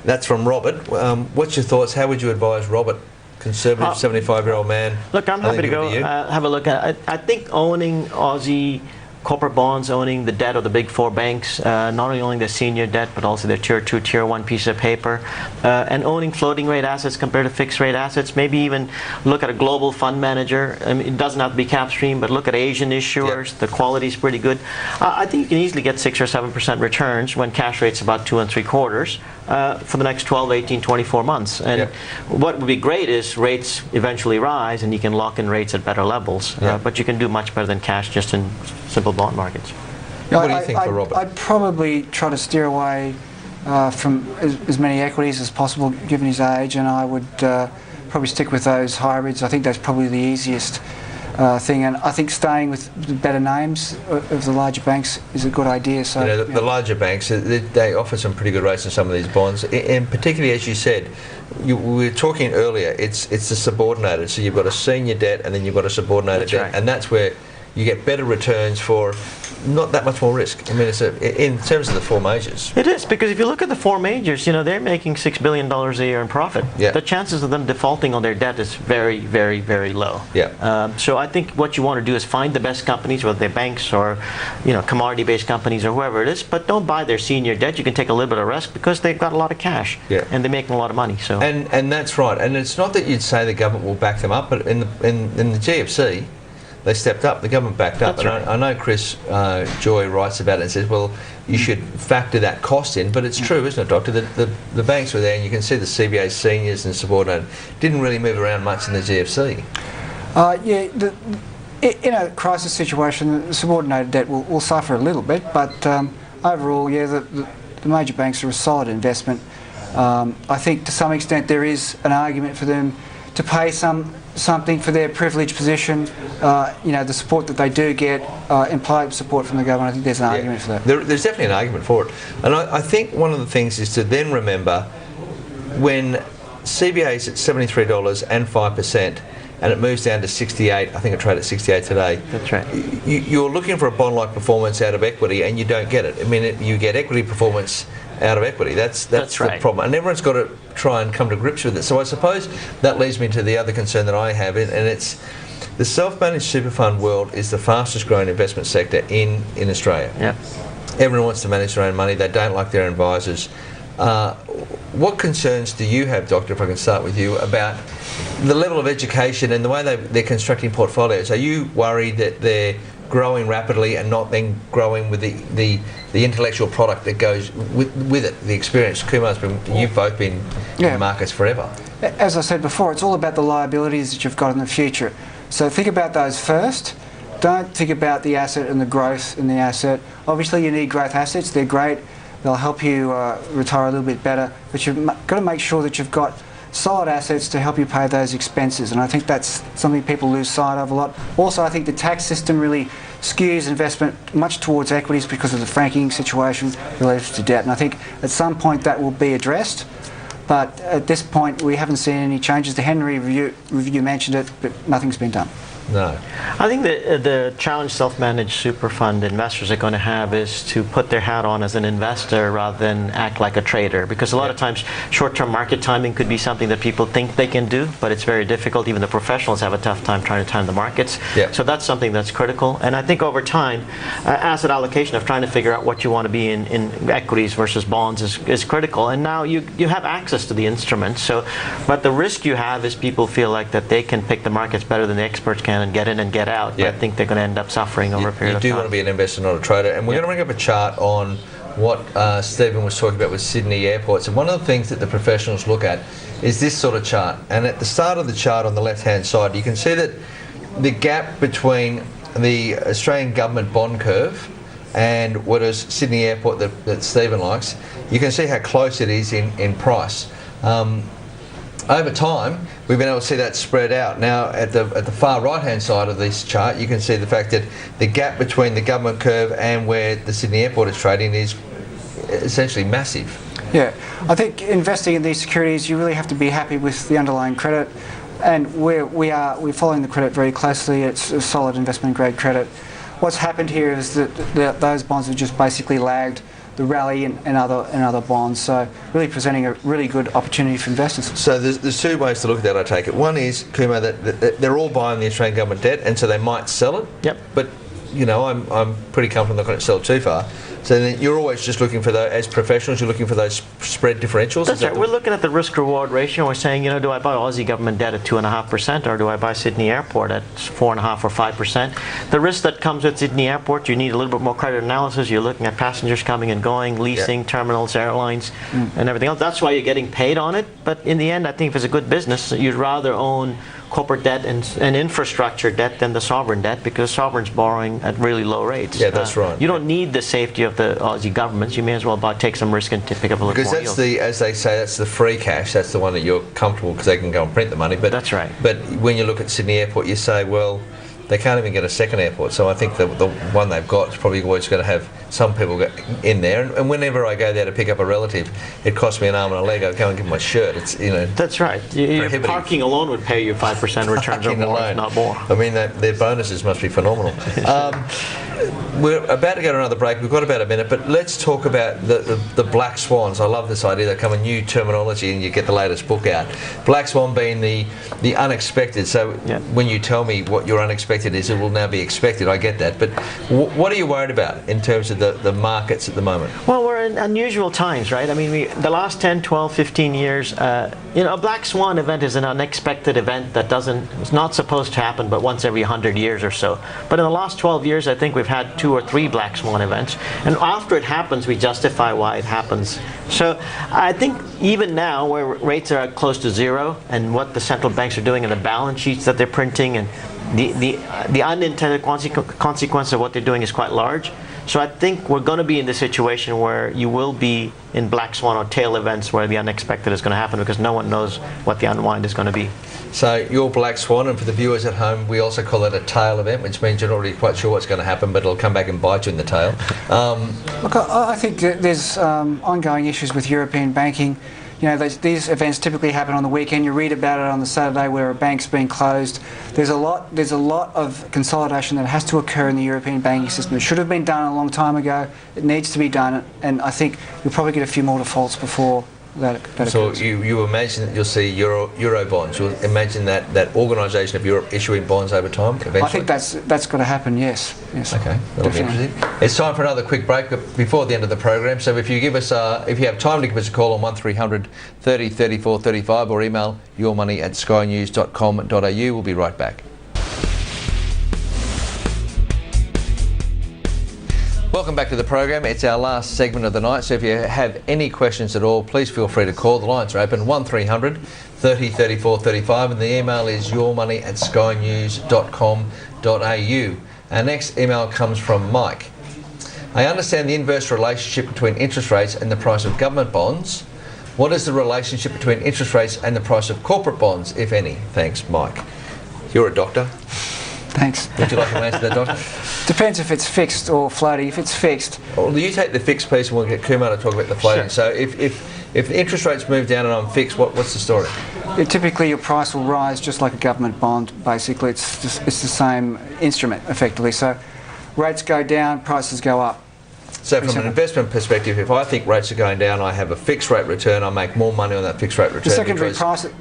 That's from Robert. What's your thoughts? How would you advise Robert, conservative 75-year-old man? Look, I'm happy to go have a look at it. I think owning Aussie corporate bonds owning the debt of the big four banks, not only owning their senior debt, but also their tier 2, tier 1 piece of paper, and owning floating rate assets compared to fixed rate assets. Maybe even look at a global fund manager. I mean, it doesn't have to be Capstream, but look at Asian issuers. Yep. The quality is pretty good. I think you can easily get 6 or 7% returns when cash rate's about 2 3/4 for the next 12, 18, 24 months. And Yep. what would be great is rates eventually rise and you can lock in rates at better levels. Yep. But you can do much better than cash just in simple bond markets. What do you think for Robert? I'd probably try to steer away from as many equities as possible, given his age, and I would probably stick with those hybrids. I think that's probably the easiest thing, and I think staying with the better names of the larger banks is a good idea. So, the larger banks, they offer some pretty good rates in some of these bonds, and particularly, as you said, we were talking earlier, it's the subordinated, so you've got a senior debt and then you've got a subordinated debt, right. and that's where you get better returns for not that much more risk. I mean, in terms of the four majors. It is, because if you look at the four majors, they're making $6 billion a year in profit. Yeah. The chances of them defaulting on their debt is very, very, very low. Yeah. So I think what you want to do is find the best companies, whether they're banks or commodity-based companies or whoever it is, but don't buy their senior debt. You can take a little bit of risk because they've got a lot of cash. Yeah. And they're making a lot of money. So. And that's right. And it's not that you'd say the government will back them up, but in the GFC, they stepped up. The government backed up. That's and right. I know Chris Joy writes about it and says, well, you should factor that cost in. But it's true, isn't it, Doctor? The banks were there, and you can see the CBA seniors and subordinated didn't really move around much in the GFC. In a crisis situation, the subordinated debt will suffer a little bit, but overall, the major banks are a solid investment. I think to some extent there is an argument for them to pay something for their privileged position. The support that they do get, implied support from the government. I think there's an argument for that. There's definitely an argument for it. And I think one of the things is to then remember when CBA is at $73 and 5%, and it moves down to 68, I think it traded at 68 today. That's right. You're looking for a bond-like performance out of equity, and you don't get it. I mean, you get equity performance out of equity. That's right. the problem. And everyone's got to try and come to grips with it. So I suppose that leads me to the other concern that I have, and it's the self-managed super fund world is the fastest growing investment sector in Australia. Yeah. Everyone wants to manage their own money. They don't like their advisors. What concerns do you have, Doctor, if I can start with you, about the level of education and the way they're constructing portfolios? Are you worried that they're growing rapidly and not then growing with the intellectual product that goes with it, the experience? You've both been in markets forever. As I said before, it's all about the liabilities that you've got in the future. So think about those first. Don't think about the asset and the growth in the asset. Obviously you need growth assets, they're great. They'll help you retire a little bit better, but you've got to make sure that you've got solid assets to help you pay those expenses, and I think that's something people lose sight of a lot. Also, I think the tax system really skews investment much towards equities because of the franking situation related to debt, and I think at some point that will be addressed, but at this point we haven't seen any changes. The Henry review mentioned it, but nothing's been done. No. I think the challenge self-managed super fund investors are going to have is to put their hat on as an investor rather than act like a trader, because a lot of times short-term market timing could be something that people think they can do, but it's very difficult. Even the professionals have a tough time trying to time the markets. Yeah. So that's something that's critical. And I think over time, asset allocation of trying to figure out what you want to be in equities versus bonds is critical. And now you have access to the instruments. But the risk you have is people feel like that they can pick the markets better than the experts can and get in and get out. Yeah. But I think they're going to end up suffering over a period of time. You do want to be an investor, not a trader. And we're going to bring up a chart on what Stephen was talking about with Sydney airports. And one of the things that the professionals look at is this sort of chart. And at the start of the chart on the left-hand side, you can see that the gap between the Australian government bond curve and what is Sydney Airport that Stephen likes, you can see how close it is in price. Over time, we've been able to see that spread out. Now, at the far right-hand side of this chart, you can see the fact that the gap between the government curve and where the Sydney Airport is trading is essentially massive. Yeah, I think investing in these securities, you really have to be happy with the underlying credit, and we're following the credit very closely. It's a solid investment-grade credit. What's happened here is that those bonds have just basically lagged the rally and other bonds, so really presenting a really good opportunity for investors. So there's two ways to look at that, I take it. One is, Kumar, that they're all buying the Australian government debt, and so they might sell it. Yep. But I'm pretty comfortable not going to sell too far. So then you're always just looking for those, as professionals, you're looking for those spread differentials? That's right. We're looking at the risk-reward ratio. We're saying, do I buy Aussie government debt at 2.5%, or do I buy Sydney Airport at 4.5% or 5%? The risk that comes with Sydney Airport, you need a little bit more credit analysis. You're looking at passengers coming and going, leasing, terminals, airlines, and everything else. That's why you're getting paid on it. But in the end, I think if it's a good business, you'd rather own corporate debt and infrastructure debt than the sovereign debt, because sovereign's borrowing at really low rates. Yeah, that's right. You don't need the safety of the Aussie governments. You may as well take some risk and pick up a little more yield. Because that's as they say, that's the free cash. That's the one that you're comfortable because they can go and print the money. But that's right. But when you look at Sydney Airport, you say, well, they can't even get a second airport. So I think the one they've got is probably always going to have some people in there. And whenever I go there to pick up a relative, it costs me an arm and a leg. I go and give them my shirt. It's That's right. Your parking alone would pay you 5% returns or more, if not more. I mean, their bonuses must be phenomenal. We're about to go to another break. We've got about a minute, but let's talk about the black swans. I love this idea. They come a new terminology, and you get the latest book out. Black swan being the unexpected. So when you tell me what your unexpected is, it will now be expected. I get that. But what are you worried about in terms of the markets at the moment? Well, we're in unusual times, right? I mean, the last 10, 12, 15 years, a black swan event is an unexpected event that it's not supposed to happen but once every 100 years or so. But in the last 12 years, I think we've had 2 or 3 black swan events. And after it happens, we justify why it happens. So I think even now, where rates are close to zero, and what the central banks are doing and the balance sheets that they're printing, and the unintended consequence of what they're doing is quite large. So I think we're going to be in the situation where you will be in black swan or tail events where the unexpected is going to happen, because no one knows what the unwind is going to be. So you're black swan, and for the viewers at home, we also call it a tail event, which means you're not really quite sure what's going to happen, but it'll come back and bite you in the tail. Look, I think that there's ongoing issues with European banking. These events typically happen on the weekend. You read about it on the Saturday where a bank's been closed. There's a lot of consolidation that has to occur in the European banking system. It should have been done a long time ago. It needs to be done, and I think you'll probably get a few more defaults before that so occurs. you imagine that you'll see Euro bonds. You'll imagine that organisation of Europe issuing bonds over time eventually? I think that's got to happen, yes. Okay, that'll be interesting. It's time for another quick break before the end of the program. So if you have time to give us a call on 1300 30 34 35 or email yourmoney@skynews.com.au. We'll be right back. Welcome back to the program. It's our last segment of the night, so if you have any questions at all, please feel free to call. The lines are open, 1300 30 34 35, and the email is yourmoney@skynews.com.au. Our next email comes from Mike. I understand the inverse relationship between interest rates and the price of government bonds. What is the relationship between interest rates and the price of corporate bonds, if any? Thanks, Mike. You're a doctor. Thanks. Would you like to answer that, Doctor? Depends if it's fixed or floating. If it's fixed... Well, you take the fixed piece and we'll get Kumar to talk about the floating. Sure. So if the interest rates move down and I'm fixed, what's the story? Typically your price will rise just like a government bond, basically. It's the same instrument, effectively. So rates go down, prices go up. So from an investment perspective, if I think rates are going down, I have a fixed rate return, I make more money on that fixed rate return. The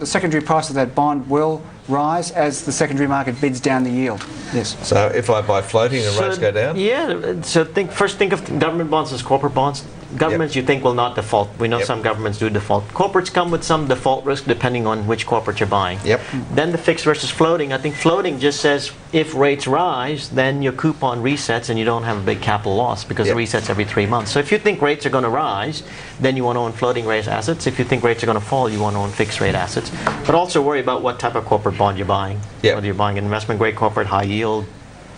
secondary price of that bond will rise as the secondary market bids down the yield. Yes. So if I buy floating and rates go down? Yeah, so first think of government bonds as corporate bonds. Governments, you think, will not default. We know some governments do default. Corporates come with some default risk depending on which corporate you're buying. Yep. Then the fixed versus floating. I think floating just says if rates rise, then your coupon resets and you don't have a big capital loss because it resets every 3 months. So if you think rates are going to rise, then you want to own floating rate assets. If you think rates are going to fall, you want to own fixed rate assets. But also worry about what type of corporate bond you're buying. Yep. Whether you're buying an investment grade corporate, high yield.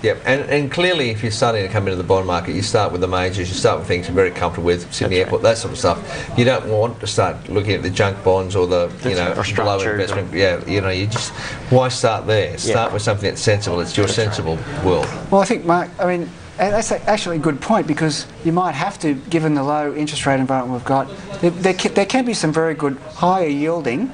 Yep, and clearly if you're starting to come into the bond market, you start with the majors, you start with things you're very comfortable with, Sydney Airport, that sort of stuff. You don't want to start looking at the junk bonds or the below investment. You just, why start there? Start with something that's sensible. It's your sensible world. Well, I think, Mark, that's actually a good point, because you might have to, given the low interest rate environment we've got, there can be some very good higher yielding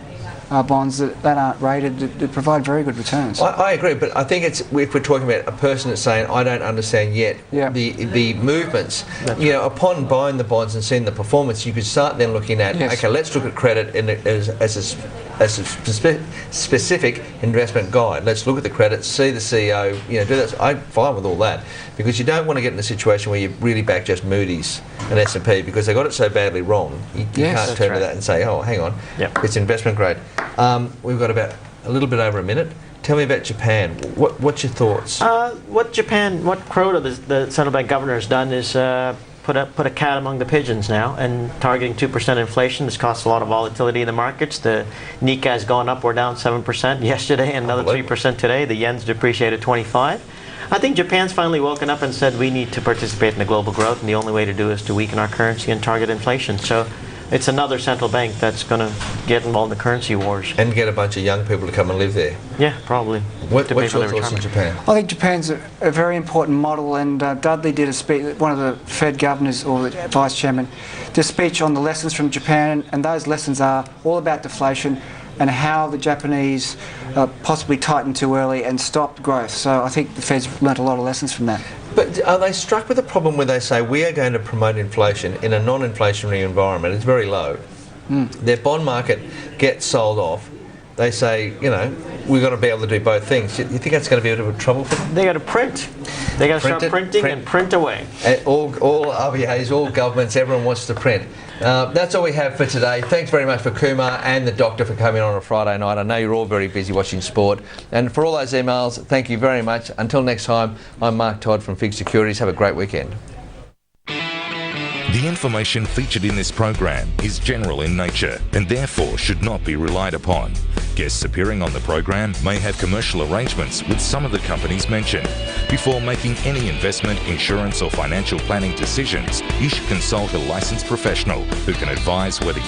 bonds that aren't rated that provide very good returns. I agree, but I think it's, if we're talking about a person that's saying, I don't understand yet the movements, upon buying the bonds and seeing the performance, you could start then looking at, okay, let's look at credit as a a specific investment guide. Let's look at the credits, see the CEO, do that. I'm fine with all that, because you don't want to get in a situation where you really back just Moody's and S&P, because they got it so badly wrong. You can't turn to that and say, oh, hang on, it's investment grade. We've got about a little bit over a minute. Tell me about Japan. What's your thoughts? What Kuroda, the central bank governor, has done is put a cat among the pigeons now, and targeting 2% inflation. This caused a lot of volatility in the markets. The Nikkei has gone up or down 7% yesterday, and another 3% today. The yen's depreciated 25%. I think Japan's finally woken up and said we need to participate in the global growth, and the only way to do is to weaken our currency and target inflation. So it's another central bank that's going to get involved in the currency wars. And get a bunch of young people to come and live there. Yeah, probably. What's your thoughts on Japan? I think Japan's a very important model, and Dudley did a speech, one of the Fed governors or the vice chairman, did a speech on the lessons from Japan, and those lessons are all about deflation and how the Japanese possibly tightened too early and stopped growth. So I think the Fed's learnt a lot of lessons from that. But are they struck with a problem where they say we are going to promote inflation in a non-inflationary environment? It's very low. Their bond market gets sold off. They say, we've got to be able to do both things. You think that's going to be a bit of a trouble for them? They got to print. They got to start printing and print away. All RBAs, all governments, everyone wants to print. That's all we have for today. Thanks very much for Kumar and the doctor for coming on a Friday night. I know you're all very busy watching sport. And for all those emails, thank you very much. Until next time, I'm Mark Todd from FIIG Securities. Have a great weekend. The information featured in this program is general in nature and therefore should not be relied upon. Guests appearing on the program may have commercial arrangements with some of the companies mentioned. Before making any investment, insurance or financial planning decisions, you should consult a licensed professional who can advise whether